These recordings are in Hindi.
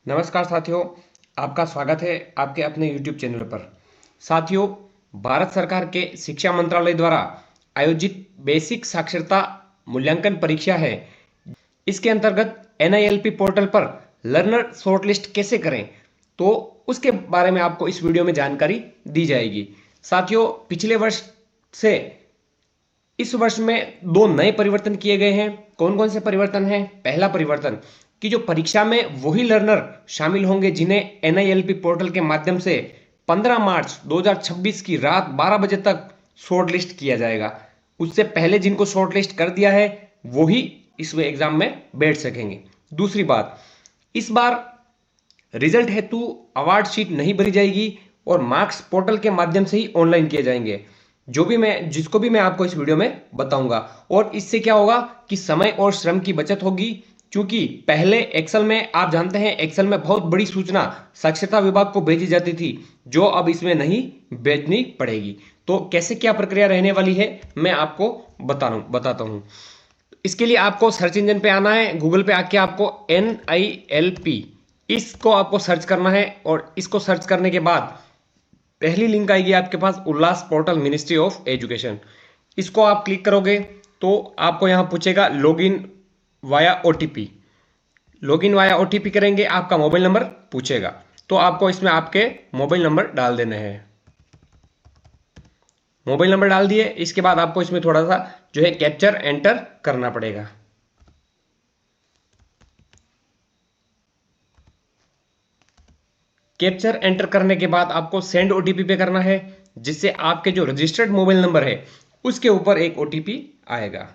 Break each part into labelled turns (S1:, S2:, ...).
S1: नमस्कार साथियों, आपका स्वागत है आपके अपने YouTube चैनल पर। साथियों, भारत सरकार के शिक्षा मंत्रालय द्वारा आयोजित बेसिक साक्षरता मूल्यांकन परीक्षा है। इसके अंतर्गत NILP पोर्टल पर लर्नर शॉर्टलिस्ट कैसे करें, तो उसके बारे में आपको इस वीडियो में जानकारी दी जाएगी। साथियों, पिछले वर्ष से इस वर्ष में दो नए परिवर्तन किए गए हैं। कौन कौन से परिवर्तन हैं? पहला परिवर्तन कि जो परीक्षा में वही लर्नर शामिल होंगे जिन्हें NILP पोर्टल के माध्यम से 15 मार्च 2026 की रात 12 बजे तक शॉर्ट लिस्ट किया जाएगा। उससे पहले जिनको शॉर्ट लिस्ट कर दिया है वही इस एग्जाम में बैठ सकेंगे। दूसरी बात, इस बार रिजल्ट हेतु अवार्ड शीट नहीं भरी जाएगी और मार्क्स पोर्टल के माध्यम से ही ऑनलाइन किए जाएंगे, जिसको भी मैं आपको इस वीडियो में बताऊंगा। और इससे क्या होगा कि समय और श्रम की बचत होगी, क्योंकि पहले एक्सेल में आप जानते हैं एक्सेल में बहुत बड़ी सूचना साक्षरता विभाग को भेजी जाती थी, जो अब इसमें नहीं भेजनी पड़ेगी। तो कैसे क्या प्रक्रिया रहने वाली है मैं आपको बताता हूं। इसके लिए आपको सर्च इंजन पे आना है। गूगल पे आके आपको NILP इसको आपको सर्च करना है और इसको सर्च करने के बाद पहली लिंक आएगी आपके पास, उल्लास पोर्टल मिनिस्ट्री ऑफ एजुकेशन। इसको आप क्लिक करोगे तो आपको यहां पूछेगा login via OTP। Login via OTP करेंगे, आपका मोबाइल नंबर पूछेगा, तो आपको इसमें आपके मोबाइल नंबर डाल देने हैं। मोबाइल नंबर डाल दिए, इसके बाद आपको इसमें थोड़ा सा जो है कैप्चर एंटर करना पड़ेगा। कैप्चर एंटर करने के बाद आपको सेंड OTP पे करना है, जिससे आपके जो रजिस्टर्ड मोबाइल नंबर है उसके ऊपर एक OTP आएगा।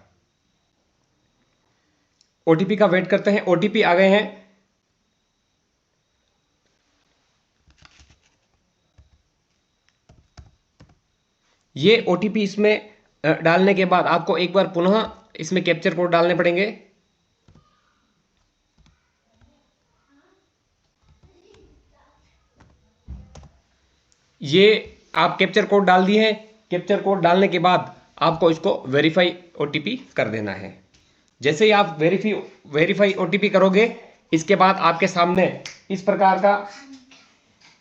S1: OTP का वेट करते हैं। OTP आ गए हैं। ये OTP इसमें डालने के बाद आपको एक बार पुनः इसमें कैप्चर कोड डालने पड़ेंगे। ये आप कैप्चर कोड डाल दिए हैं। कैप्चर कोड डालने के बाद आपको इसको वेरीफाई OTP कर देना है। जैसे ही आप वेरीफाई OTP करोगे, इसके बाद आपके सामने इस प्रकार का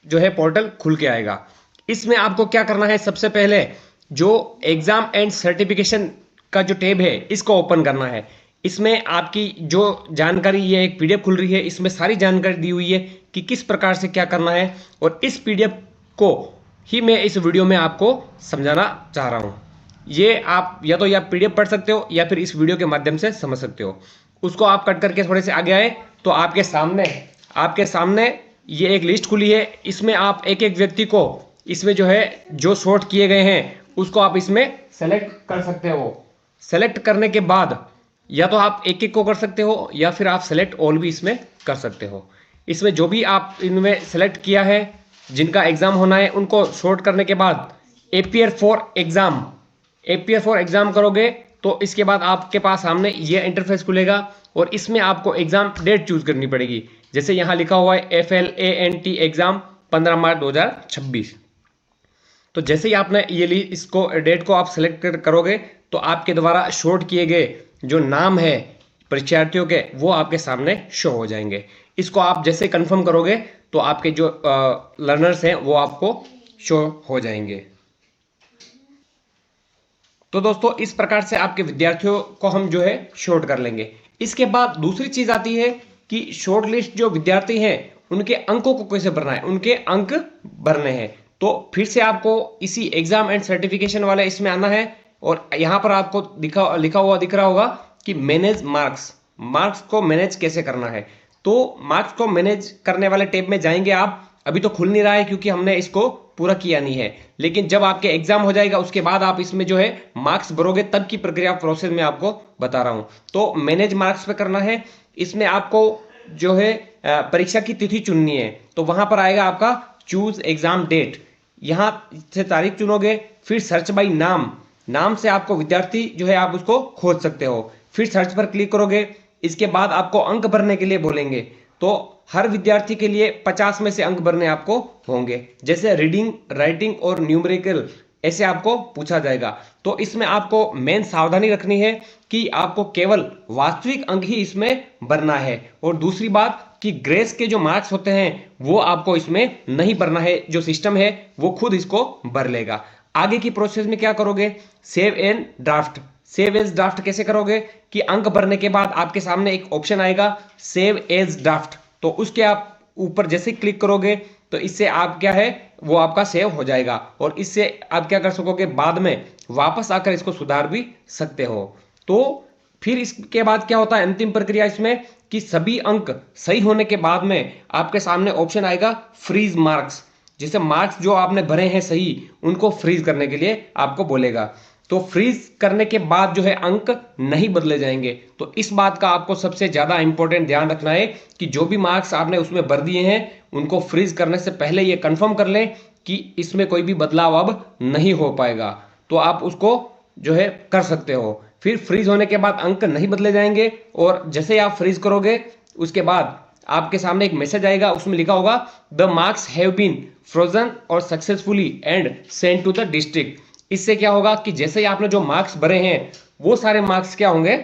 S1: जो है पोर्टल खुल के आएगा। इसमें आपको क्या करना है, सबसे पहले जो एग्जाम एंड सर्टिफिकेशन का जो टैब है इसको ओपन करना है। इसमें आपकी जो जानकारी, ये एक PDF खुल रही है, इसमें सारी जानकारी दी हुई है कि किस प्रकार से क्या करना है, और इस PDF को ही मैं इस वीडियो में आपको समझाना चाह रहा हूँ। ये आप या तो PDF पढ़ सकते हो या फिर इस वीडियो के माध्यम से समझ सकते हो। उसको आप कट करके थोड़े से आगे आए तो आपके सामने ये एक लिस्ट खुली है। इसमें आप एक एक व्यक्ति को इसमें जो है जो शॉर्ट किए गए हैं उसको आप इसमें सेलेक्ट कर सकते हो। सेलेक्ट करने के बाद या तो आप एक एक को कर सकते हो या फिर आप सेलेक्ट ऑल भी इसमें कर सकते हो। इसमें जो भी आप इनमें सेलेक्ट किया है, जिनका एग्जाम होना है, उनको शॉर्ट करने के बाद अपियर फॉर एग्जाम करोगे तो इसके बाद आपके पास सामने ये इंटरफेस खुलेगा और इसमें आपको एग्जाम डेट चूज करनी पड़ेगी। जैसे यहाँ लिखा हुआ है FLANT एग्जाम 15 मार्च 2026। तो जैसे ही आपने ये इसको डेट को आप सेलेक्ट करोगे तो आपके द्वारा शॉर्ट किए गए जो नाम है परीक्षार्थियों के वो आपके सामने शो हो जाएंगे। इसको आप जैसे कंफर्म करोगे तो आपके जो लर्नर्स हैं वो आपको शो हो जाएंगे। तो दोस्तों, इस प्रकार से आपके विद्यार्थियों को हम जो है शॉर्ट कर लेंगे। इसके बाद दूसरी चीज आती है कि शॉर्ट लिस्ट जो विद्यार्थी हैं उनके अंकों को कैसे भरना है, उनके अंक भरने हैं। तो फिर से आपको इसी एग्जाम एंड सर्टिफिकेशन वाले इसमें आना है और यहाँ पर आपको लिखा हुआ दिख रहा होगा कि मैनेज मार्क्स को मैनेज कैसे करना है। तो मार्क्स को मैनेज करने वाले टैब में जाएंगे आप। अभी तो खुल नहीं रहा है क्योंकि हमने इसको पूरा किया नहीं है, लेकिन जब आपके एग्जाम हो जाएगा उसके बाद आप इसमें जो है मार्क्स भरोगे, तब की प्रक्रिया प्रोसेस में आपको बता रहा हूं। तो मैनेज मार्क्स पे करना है। इसमें आपको जो है परीक्षा की तिथि चुननी है, तो वहां पर आएगा आपका चूज एग्जाम डेट। यहां से तारीख चुनोगे, फिर सर्च बाई नाम से आपको विद्यार्थी जो है आप उसको खोज सकते हो। फिर सर्च पर क्लिक करोगे, इसके बाद आपको अंक भरने के लिए बोलेंगे। तो हर विद्यार्थी के लिए 50 में से अंक भरने आपको होंगे। जैसे रीडिंग, राइटिंग और न्यूमेरिकल ऐसे आपको पूछा जाएगा। तो इसमें आपको मेन सावधानी रखनी है कि आपको केवल वास्तविक अंक ही इसमें भरना है, और दूसरी बात कि ग्रेस के जो मार्क्स होते हैं वो आपको इसमें नहीं भरना है, जो सिस्टम है वो खुद इसको भर लेगा। आगे की प्रोसेस में क्या करोगे, save and draft. Save as draft कैसे करोगे कि अंक भरने के बाद आपके सामने एक ऑप्शन आएगा सेव एज ड्राफ्ट, तो उसके आप ऊपर जैसे क्लिक करोगे तो इससे आप क्या है वो आपका सेव हो जाएगा, और इससे आप क्या कर सकोगे बाद में वापस आकर इसको सुधार भी सकते हो। तो फिर इसके बाद क्या होता है अंतिम प्रक्रिया इसमें कि सभी अंक सही होने के बाद में आपके सामने ऑप्शन आएगा फ्रीज मार्क्स, जिसे मार्क्स जो आपने भरे हैं सही उनको फ्रीज करने के लिए आपको बोलेगा। तो फ्रीज करने के बाद जो है अंक नहीं बदले जाएंगे। तो इस बात का आपको सबसे ज्यादा इंपॉर्टेंट ध्यान रखना है कि जो भी मार्क्स आपने उसमें भर दिए हैं उनको फ्रीज करने से पहले ये कंफर्म कर लें कि इसमें कोई भी बदलाव अब नहीं हो पाएगा, तो आप उसको जो है कर सकते हो। फिर फ्रीज होने के बाद अंक नहीं बदले जाएंगे, और जैसे आप फ्रीज करोगे उसके बाद आपके सामने एक मैसेज आएगा, उसमें लिखा होगा the marks have been frozen और successfully and send to the district. इससे क्या होगा कि जैसे ही आपने जो मार्क्स भरे हैं वो सारे मार्क्स क्या होंगे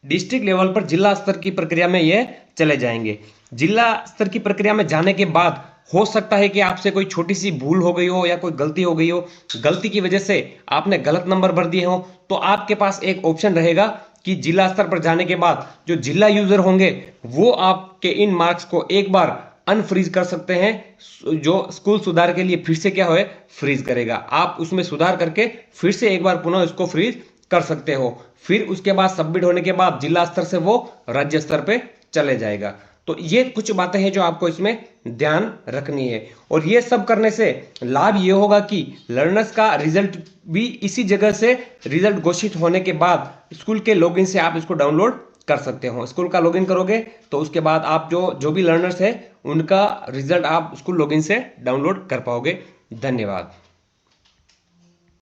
S1: डिस्ट्रिक्ट लेवल पर जिला स्तर की प्रक्रिया में ये चले जाएंगे। जिला स्तर की प्रक्रिया में जाने के बाद हो सकता है कि आपसे कोई छोटी सी भूल हो गई हो या कोई गलती हो गई हो, गलती की वजह से आपने गलत नंबर भर दिए हो, तो आपके पास एक ऑप्शन रहेगा कि जिला स्तर पर जाने के बाद जो जिला यूजर होंगे वो आपके इन मार्क्स को एक बार अनफ्रीज कर सकते हैं, जो स्कूल सुधार के लिए फिर से क्या है फ्रीज करेगा। आप उसमें सुधार करके फिर से एक बार पुनः इसको फ्रीज कर सकते हो। फिर उसके बाद सबमिट होने के बाद जिला स्तर से वो राज्य स्तर पे चले जाएगा। तो ये कुछ बातें हैं जो आपको इसमें ध्यान रखनी है, और ये सब करने से लाभ ये होगा कि लर्नर्स का रिजल्ट भी इसी जगह से रिजल्ट घोषित होने के बाद स्कूल के लॉगिन से आप इसको डाउनलोड कर सकते हो। स्कूल का लॉगिन करोगे तो उसके बाद आप जो भी लर्नर्स है उनका रिजल्ट आप स्कूल लॉगिन से डाउनलोड कर पाओगे। धन्यवाद।